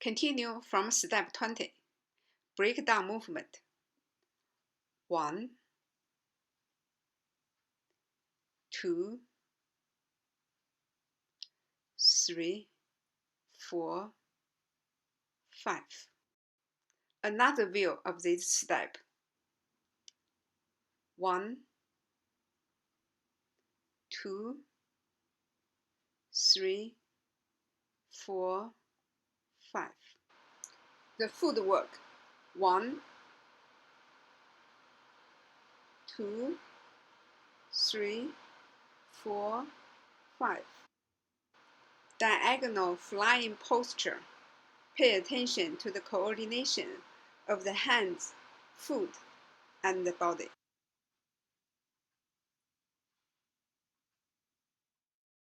Continue from step 20. Breakdown movement. 1, 2, 3, 4, 5. Another view of this step. 1, 2, 3, 4, 5. The footwork. 1, 2, 3, 4, 5. Diagonal flying posture. Pay attention to the coordination of the hands, foot, and the body.